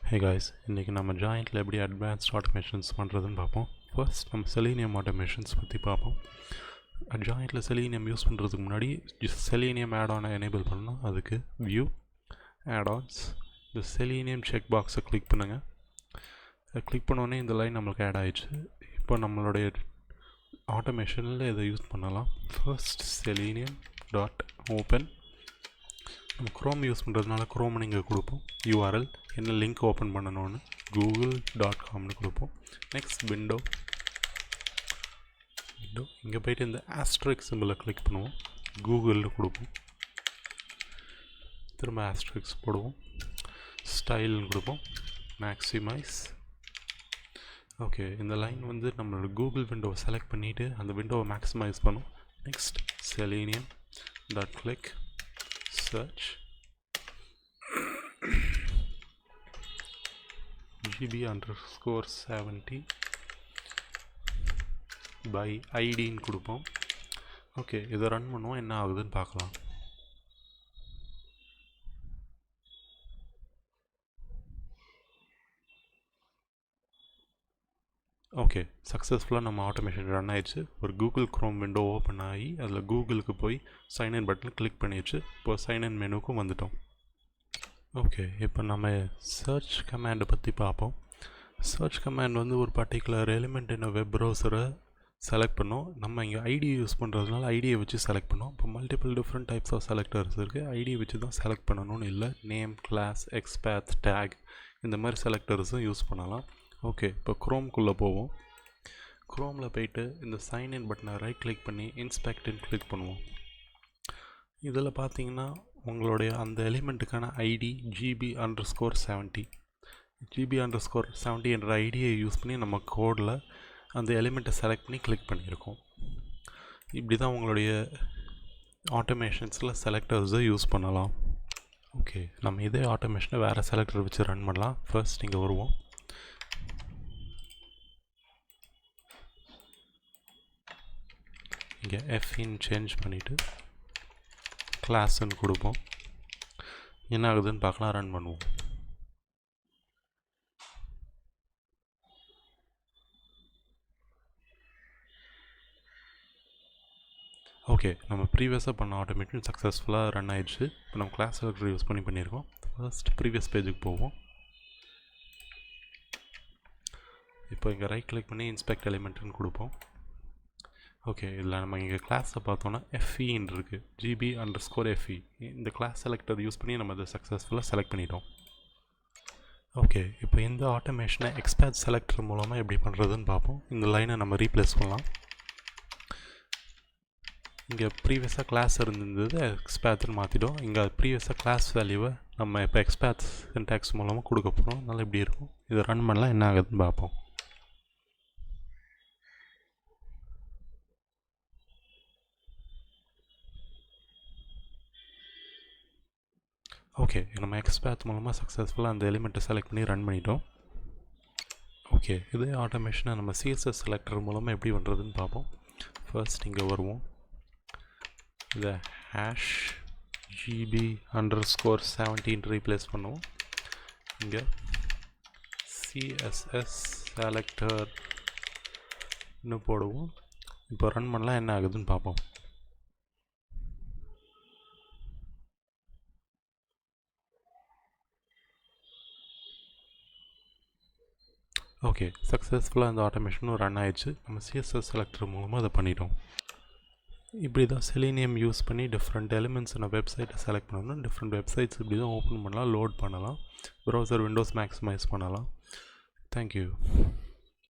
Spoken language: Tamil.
Hey guys, இன்றைக்கி நம்ம ஜாயிண்டில் எப்படி அட்வான்ஸ்ட் ஆட்டோமேஷன்ஸ் பண்ணுறதுன்னு பார்ப்போம். ஃபர்ஸ்ட் நம்ம செலீனியம் ஆட்டோமேஷன்ஸ் பற்றி பார்ப்போம். ஜாயிண்டில் செலீனியம் யூஸ் பண்ணுறதுக்கு முன்னாடி செலீனியம் ஆட்-ஆனை எனேபிள் பண்ணணும். அதுக்கு வியூ ஆட்-ஆன்ஸ், இந்த செலீனியம் செக் பாக்ஸை கிளிக் பண்ணுங்கள். கிளிக் பண்ணோடனே இந்த லைன் நம்மளுக்கு ஆட் ஆகிடுச்சு. இப்போ நம்மளுடைய ஆட்டோமேஷனில் இதை யூஸ் பண்ணலாம். ஃபர்ஸ்ட் செலீனியம் டாட் ஓப்பன், நம்ம க்ரோம் யூஸ் பண்ணுறதுனால க்ரோம் இங்கே கொடுப்போம். யூஆர்எல் என்ன லிங்க் ஓப்பன் பண்ணணும்னு google.comனு கொடுப்போம். நெக்ஸ்ட் விண்டோ இங்கே போய்ட்டு இந்த ஆஸ்ட்ரிக் சிம்பிளை கிளிக் பண்ணுவோம். கூகுள்னு கொடுப்போம். திரும்ப ஆஸ்ட்ரிக்ஸ் போடுவோம். ஸ்டைல்னு கொடுப்போம். மேக்ஸிமைஸ். ஓகே, இந்த லைன் வந்து நம்மளோட கூகுள் விண்டோவை செலக்ட் பண்ணிவிட்டு அந்த விண்டோவை மேக்ஸிமைஸ் பண்ணும். Next selenium dot click search GB_70 by ஐடின்னு கொடுப்போம். ஓகே, இதை ரன் பண்ணுவோம். என்ன ஆகுதுன்னு பார்க்கலாம். ஓகே, சக்ஸஸ்ஃபுல்லாக நம்ம ஆட்டோமேஷன் ரன் ஆயிடுச்சு. ஒரு கூகுள் க்ரோம் விண்டோ ஓப்பன் ஆகி அதில் கூகுளுக்கு போய் சைன்இன் பட்டன் கிளிக் பண்ணிடுச்சு. இப்போ சைன்இன் மெனுக்கும் வந்துட்டோம். ஓகே, இப்போ நம்ம சர்ச் கமாண்டை பற்றி பார்ப்போம். சர்ச் கமாண்ட் வந்து ஒரு பர்டிகுலர் எலிமெண்ட் என்ன வெப் ப்ரௌசரை செலக்ட் பண்ணோம். நம்ம இங்கே ஐடி யூஸ் பண்ணுறதுனால ஐடியை வச்சு செலக்ட் பண்ணோம். இப்போ multiple different types of selectors இருக்குது. ஐடியை வச்சு தான் செலக்ட் பண்ணணும்னு இல்லை. நேம், கிளாஸ், எக்ஸ்பேத், டேக் இந்த மாதிரி செலக்டர்ஸும் யூஸ் பண்ணலாம். ஓகே, இப்போ க்ரோம்குள்ளே போவோம். க்ரோமில் போய்ட்டு இந்த சைன்இன் பட்டனை ரைட் கிளிக் பண்ணி இன்ஸ்பெக்ட்னு கிளிக் பண்ணுவோம். இதில் பார்த்தீங்கன்னா உங்களுடைய அந்த எலிமெண்ட்டுக்கான ஐடி GB_70 GB_70 என்ற ஐடியை யூஸ் பண்ணி நம்ம கோடில் அந்த எலிமெண்ட்டை செலக்ட் பண்ணி கிளிக் பண்ணியிருக்கோம். இப்படி தான் உங்களுடைய ஆட்டோமேஷன்ஸில் செலக்டர்ஸை யூஸ் பண்ணலாம். ஓகே, நம்ம இதே ஆட்டோமேஷனை வேறு செலக்டர் வச்சு ரன் பண்ணலாம். ஃபர்ஸ்ட் இங்கே வருவோம். இங்கே எஃப்இன்னு சேஞ்ச் பண்ணிவிட்டு கிளாஸ்ன்னு கொடுப்போம். என்ன ஆகுதுன்னு பார்க்கலாம். ரன் பண்ணுவோம். ஓகே, நம்ம ப்ரீவியஸாக பண்ண ஆட்டோமேஷன் சக்ஸஸ்ஃபுல்லாக ரன் ஆயிடுச்சு. இப்போ நம்ம கிளாஸ் செலக்டர் யூஸ் பண்ணியிருக்கோம். ஃபர்ஸ்ட் ப்ரீவியஸ் பேஜுக்கு போவோம். இப்போ இங்கே ரைட் கிளிக் பண்ணி இன்ஸ்பெக்ட் எலிமெண்ட்னு கொடுப்போம். ஓகே, இதில் நம்ம இங்கே கிளாஸை பார்த்தோன்னா எஃப்இன்னு இருக்குது. GB_FE இந்த கிளாஸ் செலக்டர் யூஸ் பண்ணி நம்ம அதை சக்ஸஸ்ஃபுல்லாக செலக்ட் பண்ணிட்டோம். ஓகே, இப்போ இந்த ஆட்டோமேஷனை எக்ஸ்பேத் செலக்டர் மூலமாக எப்படி பண்ணுறதுன்னு பார்ப்போம். இந்த லைனை நம்ம ரீப்ளேஸ் பண்ணலாம். இங்கே ப்ரீவியஸாக கிளாஸ் இருந்தது எக்ஸ்பேத்னு மாற்றிட்டோம். இங்கே ப்ரீவியஸாக கிளாஸ் வேல்யூவை நம்ம இப்போ எக்ஸ்பேத் சின்டாக்ஸ் மூலமாக கொடுக்க போகிறோம். அதனால் இப்படி இருக்கும். இதை ரன் பண்ணலாம். என்ன ஆகுதுன்னு பார்ப்போம். ஓகே, நம்ம எக்ஸ்பேத் மூலமாக சக்ஸஸ்ஃபுல்லாக அந்த எலிமெண்ட்டை செலக்ட் பண்ணி ரன் பண்ணிட்டோம். ஓகே, இதே ஆட்டோமேஷனை நம்ம CSS செலக்டர் மூலமாக எப்படி பண்ணுறதுன்னு பார்ப்போம். ஃபர்ஸ்ட் இங்கே வருவோம். இதை ஹேஷ் GB_70 ரீப்ளேஸ் பண்ணுவோம். இங்கே CSS செலக்டர்னு போடுவோம். இப்போ ரன் பண்ணலாம். என்ன ஆகுதுன்னு பார்ப்போம். ஓகே, சக்ஸஸ்ஃபுல்லாக இந்த ஆட்டோமேஷனும் ரன் ஆயிடுச்சு. நம்ம CSS செலக்டர் மூலமாக அதை பண்ணிட்டோம். இப்படி தான் செலீனியம் யூஸ் பண்ணி டிஃப்ரெண்ட் எலிமெண்ட்ஸ் நான் வெப்சைட்டை செலக்ட் பண்ணணும். டிஃப்ரெண்ட் வெப்சைட்ஸ் இப்படி தான் ஓப்பன் பண்ணலாம், லோட் பண்ணலாம், ப்ரௌசர் விண்டோஸ் மேக்ஸிமைஸ் பண்ணலாம். தேங்க்யூ.